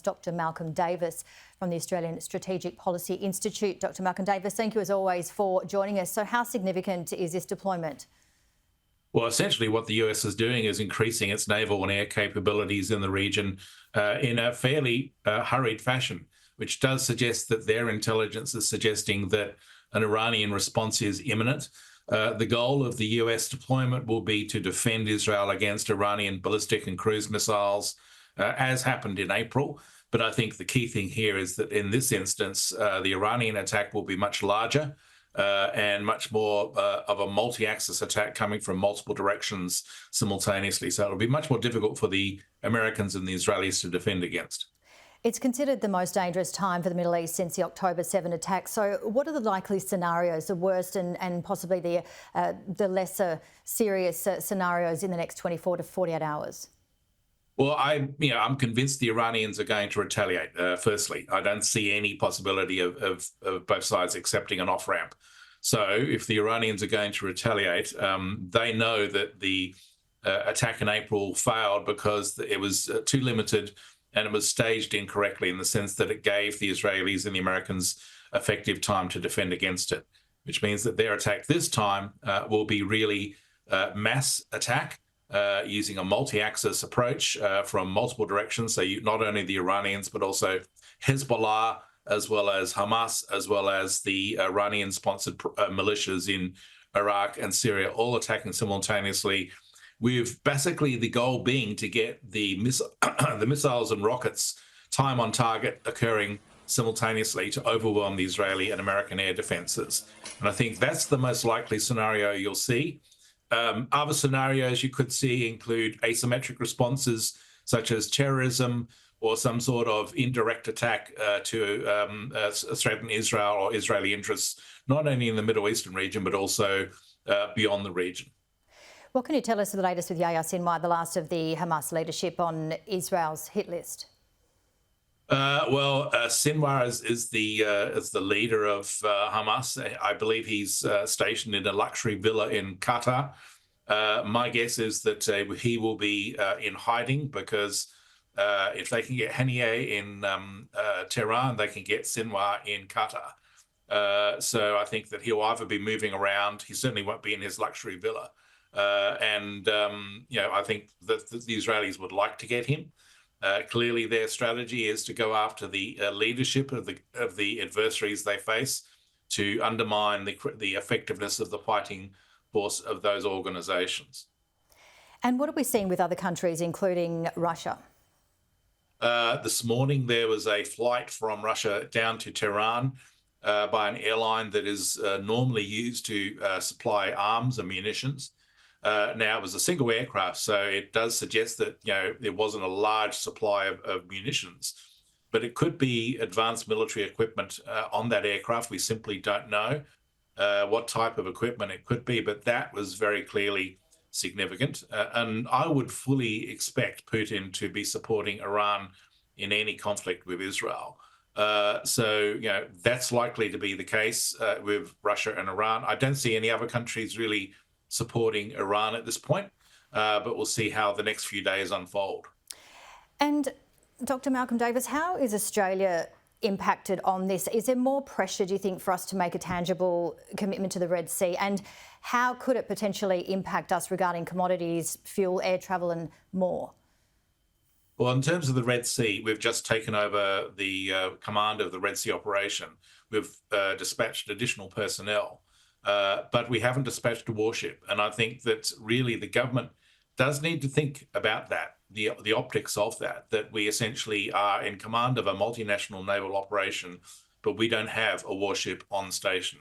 Dr. Malcolm Davis from the Australian Strategic Policy Institute. Dr. Malcolm Davis, thank you as always for joining us. So how significant is this deployment? Well, essentially what the US is doing is increasing its naval and air capabilities in the region in a fairly hurried fashion, which does suggest that their intelligence is suggesting that an Iranian response is imminent. The goal of the US deployment will be to defend Israel against Iranian ballistic and cruise missiles, as happened in April. But I think the key thing here is that in this instance, the Iranian attack will be much larger and much more of a multi-axis attack coming from multiple directions simultaneously. So it'll be much more difficult for the Americans and the Israelis to defend against. It's considered the most dangerous time for the Middle East since the October 7 attack. So what are the likely scenarios, the worst and possibly the lesser serious scenarios in the next 24 to 48 hours? Well, I'm convinced the Iranians are going to retaliate. Firstly, I don't see any possibility of both sides accepting an off-ramp. So if the Iranians are going to retaliate, they know that the attack in April failed because it was too limited and it was staged incorrectly in the sense that it gave the Israelis and the Americans effective time to defend against it, which means that their attack this time will be really mass attack. Using a multi-axis approach from multiple directions. So not only the Iranians, but also Hezbollah, as well as Hamas, as well as the Iranian-sponsored militias in Iraq and Syria, all attacking simultaneously, with basically the goal being to get the missiles and rockets time on target occurring simultaneously to overwhelm the Israeli and American air defenses. And I think that's the most likely scenario you'll see. Other scenarios you could see include asymmetric responses such as terrorism or some sort of indirect attack to threaten Israel or Israeli interests, not only in the Middle Eastern region, but also beyond the region. What can you tell us of the latest with Yahya Sinwar, the last of the Hamas leadership on Israel's hit list? Sinwar is the leader of Hamas. I believe he's stationed in a luxury villa in Qatar. My guess is that he will be in hiding because if they can get Haniyeh in Tehran, they can get Sinwar in Qatar. So I think that he'll either be moving around. He certainly won't be in his luxury villa. I think that the Israelis would like to get him. Clearly, their strategy is to go after the leadership of the adversaries they face to undermine the effectiveness of the fighting force of those organisations. And what are we seeing with other countries, including Russia? This morning, there was a flight from Russia down to Tehran by an airline that is normally used to supply arms and munitions. Now, it was a single aircraft, so it does suggest that there wasn't a large supply of munitions, but it could be advanced military equipment on that aircraft. We simply don't know what type of equipment it could be, but that was very clearly significant. And I would fully expect Putin to be supporting Iran in any conflict with Israel. So that's likely to be the case with Russia and Iran. I don't see any other countries really supporting Iran at this point, but we'll see how the next few days unfold. And Dr. Malcolm Davis, how is Australia impacted on this? Is there more pressure, do you think, for us to make a tangible commitment to the Red Sea? And how could it potentially impact us regarding commodities, fuel, air travel and more? Well, in terms of the Red Sea, we've just taken over the command of the Red Sea operation. We've dispatched additional personnel. But we haven't dispatched a warship. And I think that really the government does need to think about that, the optics of that we essentially are in command of a multinational naval operation, but we don't have a warship on station.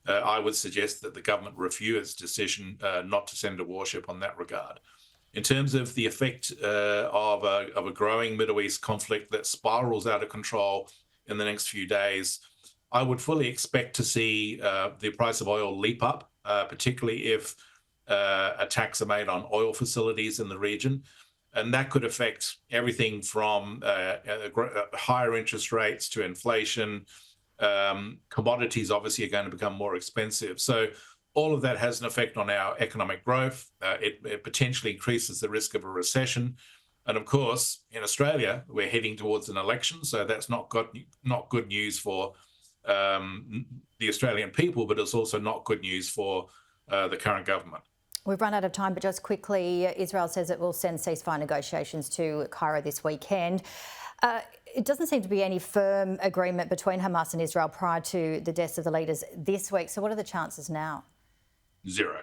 I would suggest that the government review its decision not to send a warship on that regard. In terms of the effect of a growing Middle East conflict that spirals out of control in the next few days, I would fully expect to see the price of oil leap up, particularly if attacks are made on oil facilities in the region. And that could affect everything from higher interest rates to inflation. Commodities obviously are going to become more expensive. So all of that has an effect on our economic growth. It potentially increases the risk of a recession. And of course, in Australia, we're heading towards an election, so that's not good news for the Australian people, but it's also not good news for the current government. We've run out of time, but just quickly, Israel says it will send ceasefire negotiations to Cairo this weekend. It doesn't seem to be any firm agreement between Hamas and Israel prior to the deaths of the leaders this week. So what are the chances now? Zero.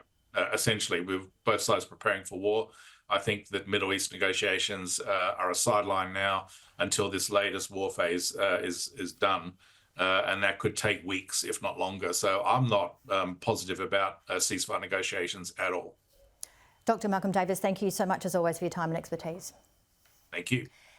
Essentially, with both sides preparing for war. I think that Middle East negotiations are a sideline now until this latest war phase is done. And that could take weeks, if not longer. So I'm not positive about ceasefire negotiations at all. Dr. Malcolm Davis, thank you so much as always for your time and expertise. Thank you.